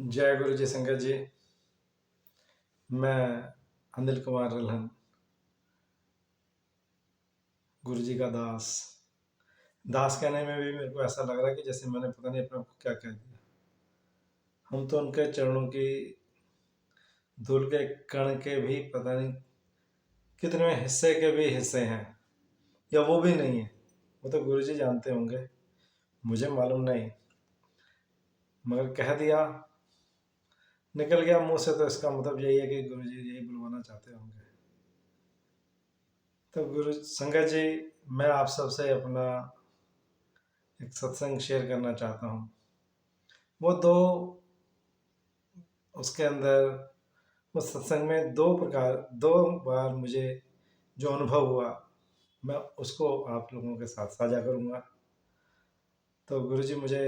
जय गुरु जी संगत जी। मैं अनिल कुमार रल्हन, गुरु जी का दास। दास कहने में भी मेरे को ऐसा लग रहा है कि जैसे मैंने पता नहीं अपने आप को क्या कह दिया। हम तो उनके चरणों की धूल के कण के भी पता नहीं कितने हिस्से के भी हिस्से हैं, या वो भी नहीं है। वो तो गुरु जी जानते होंगे, मुझे मालूम नहीं, मगर कह दिया, निकल गया मुंह से, तो इसका मतलब यही है कि गुरु जी यही बुलवाना चाहते होंगे। तो गुरु संगत जी, मैं आप सबसे अपना एक सत्संग शेयर करना चाहता हूँ। वो दो उसके अंदर उस सत्संग में दो बार मुझे जो अनुभव हुआ, मैं उसको आप लोगों के साथ साझा करूँगा। तो गुरु जी मुझे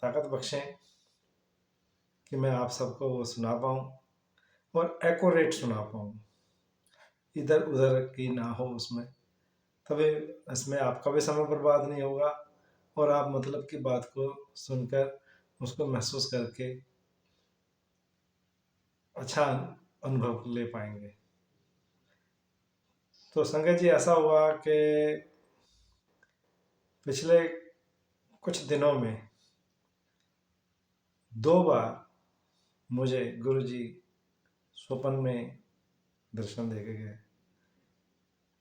ताकत बख्शें कि मैं आप सबको वो सुना पाऊँ और एक्यूरेट सुना पाऊँ, इधर उधर की ना हो उसमें। तभी इसमें आपका भी समय बर्बाद नहीं होगा और आप मतलब की बात को सुनकर उसको महसूस करके अच्छा अनुभव ले पाएंगे। तो संगत जी, ऐसा हुआ कि पिछले कुछ दिनों में दो बार मुझे गुरुजी स्वप्न में दर्शन दे के गए।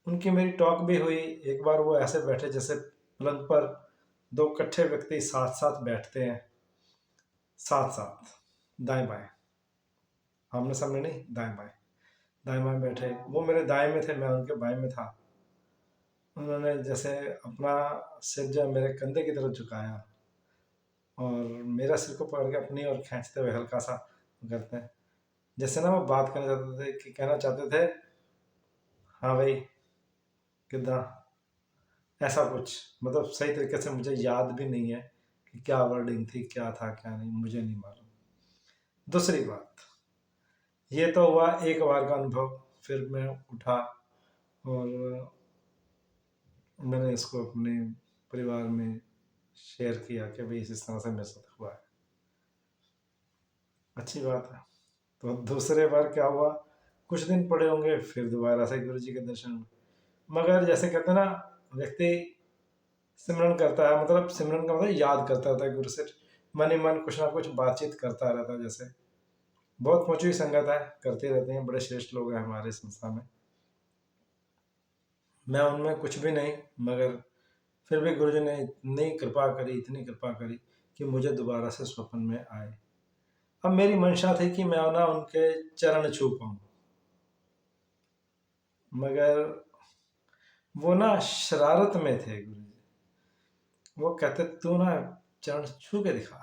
उनकी मेरी टॉक भी हुई। एक बार वो ऐसे बैठे जैसे पलंग पर दो इकट्ठे व्यक्ति साथ साथ बैठते हैं, साथ साथ दाएं बाएं, आमने सामने नहीं, दाएं बाएं। दाएं बाएं बैठे, वो मेरे दाएं में थे, मैं उनके बाएं में था। उन्होंने जैसे अपना सिर जो मेरे कंधे की तरफ झुकाया और मेरा सिर को पकड़ के अपनी ओर खींचते हुए हल्का सा करते हैं, जैसे ना वो बात करना चाहते थे, कि कहना चाहते थे, हाँ भाई किदा, ऐसा कुछ। मतलब सही तरीके से मुझे याद भी नहीं है कि क्या वर्डिंग थी, क्या था क्या नहीं, मुझे नहीं मालूम। दूसरी बात, ये तो हुआ एक बार का अनुभव। फिर मैं उठा और मैंने इसको अपने परिवार में शेयर किया कि भाई इस तरह से मेरे साथ हुआ है। अच्छी बात है। तो दूसरे बार क्या हुआ, कुछ दिन पड़े होंगे, फिर दोबारा से गुरु जी के दर्शन हुए। मगर जैसे कहते हैं ना, व्यक्ति सिमरन करता है, मतलब सिमरन का मतलब याद करता रहता है गुरु से, मन ही मन कुछ ना कुछ बातचीत करता रहता है। जैसे बहुत पहुंची हुई संगत है, करते रहते हैं, बड़े श्रेष्ठ लोग हैं हमारे संस्था में। मैं उनमें कुछ भी नहीं, मगर फिर भी गुरु जी ने इतनी कृपा करी, इतनी कृपा करी कि मुझे दोबारा से स्वप्न में आए। अब मेरी मंशा थी कि मैं ना उनके चरण छू पाऊँ, मगर वो ना शरारत में थे गुरु जी। वो कहते, तू ना चरण छू के दिखा,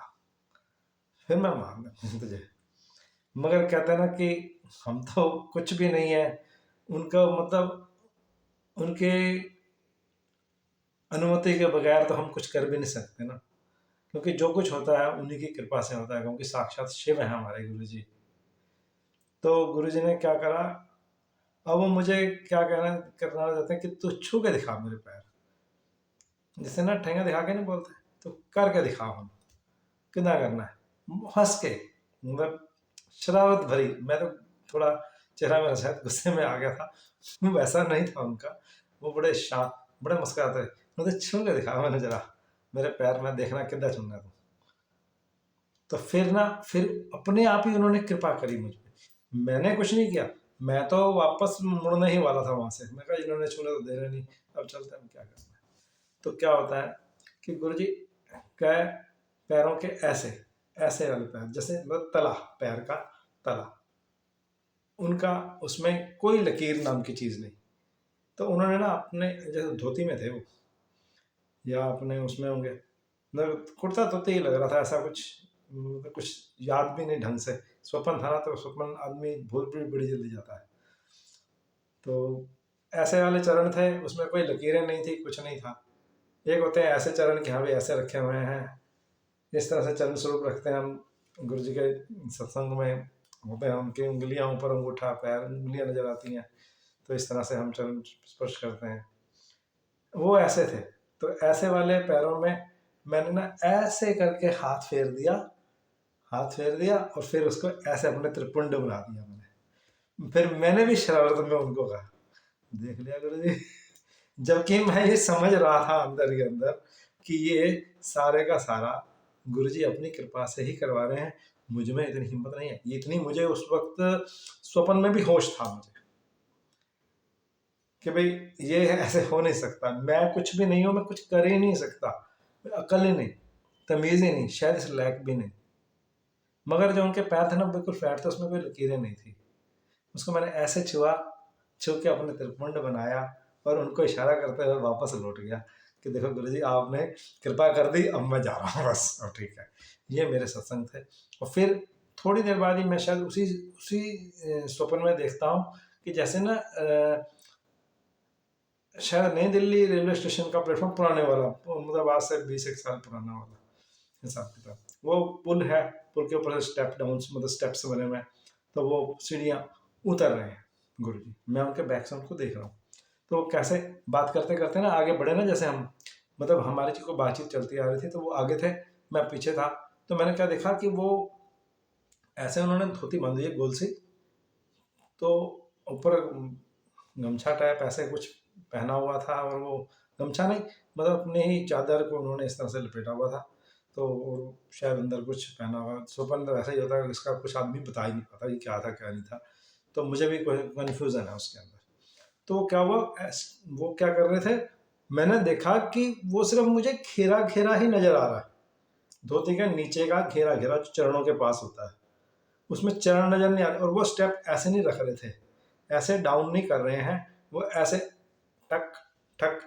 फिर मैं मान लूँ तुझे। मगर कहते ना कि हम तो कुछ भी नहीं है, उनका मतलब उनके अनुमति के बगैर तो हम कुछ कर भी नहीं सकते ना, क्योंकि जो कुछ होता है उन्हीं की कृपा से होता है, क्योंकि साक्षात शिव है हमारे गुरु जी। तो गुरु जी ने क्या करा, अब वो मुझे क्या करना चाहते हैं कि तू छू के दिखा मेरे पैर, जैसे ना ठेंगा दिखा के नहीं बोलते, तो करके दिखा हम कितना करना है। हंस के, मतलब शरारत भरी। मैं तो थोड़ा चेहरा मेरा शायद गुस्से में आ गया था, वैसा नहीं था उनका। वो बड़े शांत, बड़े मुस्कुराते, मुझे छू के दिखा मैंने जरा मेरे पैर में, देखना कितना छूना है। तो फिर अपने आप ही उन्होंने कृपा करी मुझ पर। मैंने कुछ नहीं किया, मैं तो वापस मुड़ने ही वाला था वहां से। मैं कहा इन्होंने छूने तो दे रहे नहीं, अब चलते हैं, क्या करना है। तो क्या होता है कि गुरुजी के पैरों के ऐसे ऐसे वाले पैर, जैसे मतलब तला, पैर का तला, उनका उसमें कोई लकीर नाम की चीज नहीं। तो उन्होंने ना अपने, जैसे धोती में थे वो, या अपने उसमें होंगे, मतलब कुर्ता धोती ही लग रहा था, ऐसा कुछ, मतलब कुछ याद भी नहीं ढंग से। स्वप्न था ना, तो स्वप्न आदमी भूल भी बड़ी जल्दी जाता है। तो ऐसे वाले चरण थे, उसमें कोई लकीरें नहीं थी, कुछ नहीं था। एक होते हैं ऐसे चरण कि हाँ भाई ऐसे रखे हुए हैं, इस तरह से चरण स्वरूप रखते हैं हम। गुरु जी के सत्संग में होते हैं, उनकी उंगलियां ऊपर, अंगूठा, पैर, उंगलियां नजर आती हैं, तो इस तरह से हम चरण स्पर्श करते हैं। वो ऐसे थे। तो ऐसे वाले पैरों में मैंने ना ऐसे करके हाथ फेर दिया, हाथ फेर दिया और फिर उसको ऐसे अपने त्रिपुंड बना दिया मैंने। फिर मैंने भी शरारत में उनको कहा, देख लिया गुरु जी। जबकि मैं ये समझ रहा था अंदर के अंदर कि ये सारे का सारा गुरु जी अपनी कृपा से ही करवा रहे हैं, मुझ में इतनी हिम्मत नहीं है। इतनी मुझे उस वक्त स्वप्न में भी होश था मुझे कि भाई ये ऐसे हो नहीं सकता, मैं कुछ भी नहीं हूँ, मैं कुछ कर ही नहीं सकता, अकल ही नहीं, तमीज़ ही नहीं, शायद इस लायक भी नहीं। मगर जो उनके पैर थे ना बिल्कुल फ्लैट थे, उसमें कोई लकीरें नहीं थी। उसको मैंने ऐसे छुआ, छू के अपने त्रिपुंड बनाया और उनको इशारा करते हुए वापस लौट गया कि देखो गुरुजी आपने कृपा कर दी, अब मैं जा रहा हूँ बस, और ठीक है। ये मेरे सत्संग थे। और फिर थोड़ी देर बाद ही मैं शायद उसी उसी स्वप्न में देखता हूँ कि जैसे ना शायद नई दिल्ली रेलवे स्टेशन का प्लेटफॉर्म पुराने वाला, मतलब आज से 20 एक साल पुराना वाला हिसाब किताब, वो पुल है, पुल के ऊपर स्टेप डाउन, मतलब स्टेप्स बने हुए हैं, तो वो सीढ़ियाँ उतर रहे हैं गुरु जी, मैं उनके बैक से उनको देख रहा हूँ। तो कैसे बात करते करते ना आगे बढ़े ना, जैसे हम मतलब हमारी जी को बातचीत चलती आ रही थी, तो वो आगे थे, मैं पीछे था। तो मैंने क्या देखा कि वो ऐसे उन्होंने धोती बांधी है गोल सी, तो ऊपर गमछा टाइप ऐसे कुछ पहना हुआ था, और वो गमछा नहीं मतलब अपने ही चादर को उन्होंने इस तरह से लपेटा हुआ था, तो शायद अंदर कुछ पहना हुआ। स्वप्न तो ऐसा ही होता है, इसका कुछ आदमी बता ही नहीं पाता कि क्या था क्या नहीं था, तो मुझे भी कोई कन्फ्यूज़न है उसके अंदर। तो क्या हुआ, वो क्या कर रहे थे, मैंने देखा कि वो सिर्फ मुझे घेरा घेरा ही नजर आ रहा है, धोती के नीचे का घेरा घेरा जो चरणों के पास होता है, उसमें चरण नजर नहीं आ रहे, और वो स्टेप ऐसे नहीं रख रहे थे, ऐसे डाउन नहीं कर रहे हैं, वो ऐसे ठक ठक,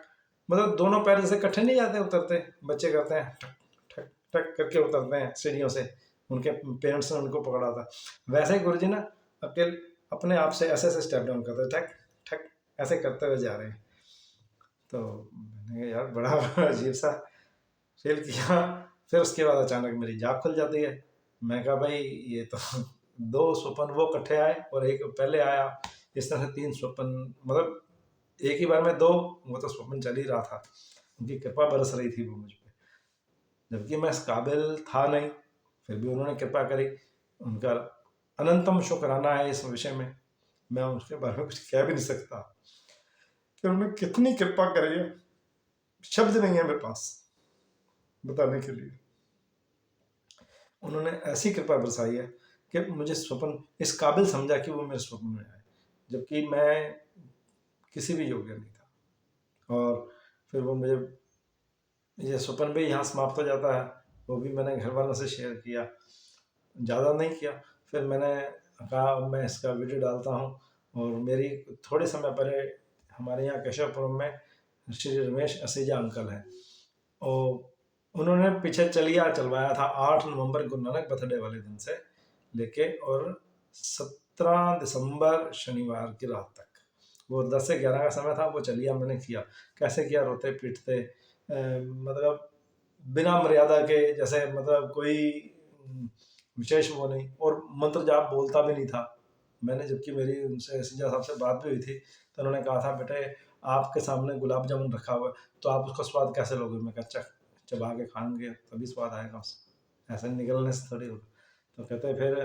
मतलब दोनों पैर जैसे इकट्ठे नहीं जाते उतरते, बच्चे करते हैं ठक ठक ठक करके उतरते हैं सीढ़ियों से, उनके पेरेंट्स ने उनको पकड़ा था, वैसे ही गुरुजी ना अकेले अपने आप से ऐसे ऐसे स्टेप डाउन करते ठक ठक ऐसे करते हुए जा रहे हैं। तो मैंने कहा यार बड़ा अजीब सा फील किया। फिर उसके बाद अचानक मेरी जाग खुल जाती है। मैं कहा भाई ये तो दो स्वप्न वो इकट्ठे आए और एक पहले आया, इस तरह से 3 स्वप्न, मतलब एक ही बार में 2, वो तो स्वप्न चल ही रहा था, उनकी कृपा बरस रही थी वो मुझ पर, जबकि मैं इस काबिल था नहीं, फिर भी उन्होंने कृपा करी। उनका अनंतम शुक्राना है इस विषय में, मैं उसके बारे में कुछ कह भी नहीं सकता कि उन्होंने कितनी कृपा करी है, शब्द नहीं है मेरे पास बताने के लिए। उन्होंने ऐसी कृपा बरसाई है कि मुझे स्वप्न इस काबिल समझा कि वो मेरे स्वप्न में आए, जबकि मैं किसी भी योग्य नहीं था। और फिर वो मुझे, ये स्वप्न भी यहाँ समाप्त हो जाता है, वो भी मैंने घर वालों से शेयर किया, ज़्यादा नहीं किया। फिर मैंने कहा मैं इसका वीडियो डालता हूँ, और मेरी थोड़े समय पहले हमारे यहाँ केशवपुरम में श्री रमेश असीजा अंकल हैं, और उन्होंने पीछे चलिया चलवाया था 8 नवंबर गुरु नानक बर्थडे वाले दिन से लेके, और 17 दिसंबर शनिवार की रात तक, वो 10 से 11 का समय था, वो चलिया मैंने किया। कैसे किया, रोते पीटते, मतलब बिना मर्यादा के, जैसे मतलब कोई विशेष वो नहीं, और मंत्र जाप बोलता भी नहीं था मैंने। जबकि मेरी उनसे सीजा साहब से बात भी हुई थी, तो उन्होंने कहा था बेटे आपके सामने गुलाब जामुन रखा हुआ है, तो आप उसका स्वाद कैसे लोगे? मैं कहा चबा के खाएंगे तभी स्वाद आएगा उसका, ऐसे निकलने से थोड़ी होगा। तो कहते फिर,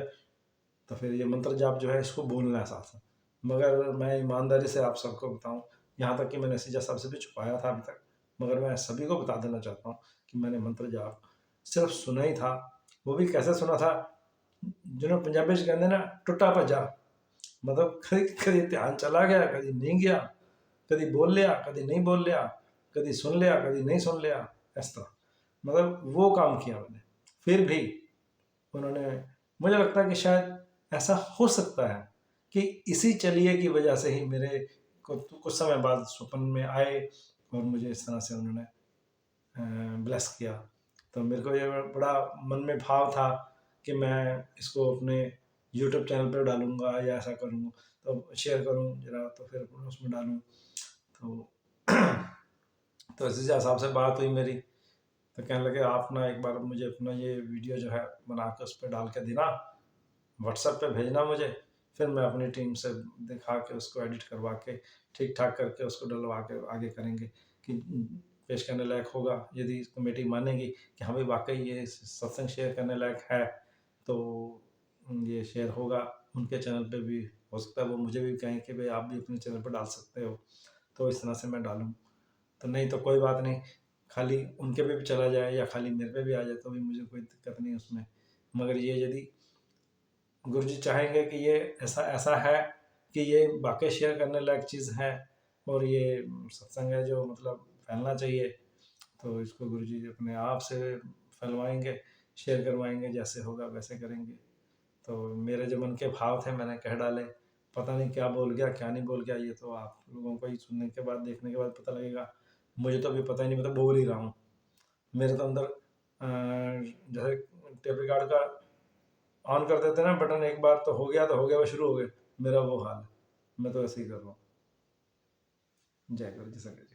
तो फिर ये मंत्र जाप जो है इसको बोलना है साथ साथ। मगर मैं ईमानदारी से आप सबको बताऊं, यहाँ तक कि मैंने सीजा साहब से भी छुपाया था अभी तक, मगर मैं सभी को बता देना चाहता हूँ कि मैंने मंत्र जाप सिर्फ सुना ही था। वो भी कैसे सुना था, जिन्होंने पंजाबी से कहते ना टुटा भजा, मतलब कभी कभी ध्यान चला गया, कभी नहीं गया, कभी बोल लिया कभी नहीं बोल लिया, कभी सुन लिया कभी नहीं सुन लिया, इस तरह मतलब वो काम किया मैंने। फिर भी उन्होंने, मुझे लगता है कि शायद ऐसा हो सकता है कि इसी चलिए की वजह से ही मेरे को कुछ समय बाद स्वप्न में आए, और मुझे इस तरह से उन्होंने ब्लेस किया। तो मेरे को ये बड़ा मन में भाव था कि मैं इसको अपने यूट्यूब चैनल पर डालूंगा या ऐसा करूँ, तो शेयर करूँ जरा, तो फिर उसमें डालूँ। तो तो जीजा साहब से बात हुई मेरी, तो कहने लगे आप ना एक बार मुझे अपना ये वीडियो जो है बना के उस पर डाल के देना, व्हाट्सएप पे भेजना मुझे, फिर मैं अपनी टीम से दिखा के उसको एडिट करवा के ठीक ठाक करके उसको डलवा के आगे करेंगे कि पेश करने लायक होगा। यदि कमेटी मानेगी कि हाँ भाई वाकई ये सत्संग शेयर करने लायक है, तो ये शेयर होगा उनके चैनल पे भी, हो सकता है वो मुझे भी कहें कि भाई आप भी अपने चैनल पर डाल सकते हो, तो इस तरह से मैं डालूँ। तो नहीं तो कोई बात नहीं, खाली उनके पे भी चला जाए या खाली मेरे पे भी आ जाए तो भी मुझे कोई दिक्कत नहीं उसमें। मगर ये यदि गुरुजी चाहेंगे कि ये ऐसा ऐसा है कि ये वाकई शेयर करने लायक चीज़ है और ये सत्संग है जो मतलब फैलना चाहिए, तो इसको गुरुजी अपने आप से फैलवाएंगे, शेयर करवाएंगे, जैसे होगा वैसे करेंगे। तो मेरे जो मन के भाव थे मैंने कह डाले, पता नहीं क्या बोल गया क्या नहीं बोल गया, ये तो आप लोगों को ही सुनने के बाद देखने के बाद पता लगेगा। मुझे तो अभी पता ही नहीं, मतलब बोल ही रहा हूँ। मेरे तो अंदर जैसे टेप रिकॉर्ड का ऑन कर देते ना बटन, एक बार तो हो गया तो हो गया, वो शुरू हो गए, मेरा वो हाल है। मैं तो ऐसे ही कर रहा हूँ। जय गुरु जी।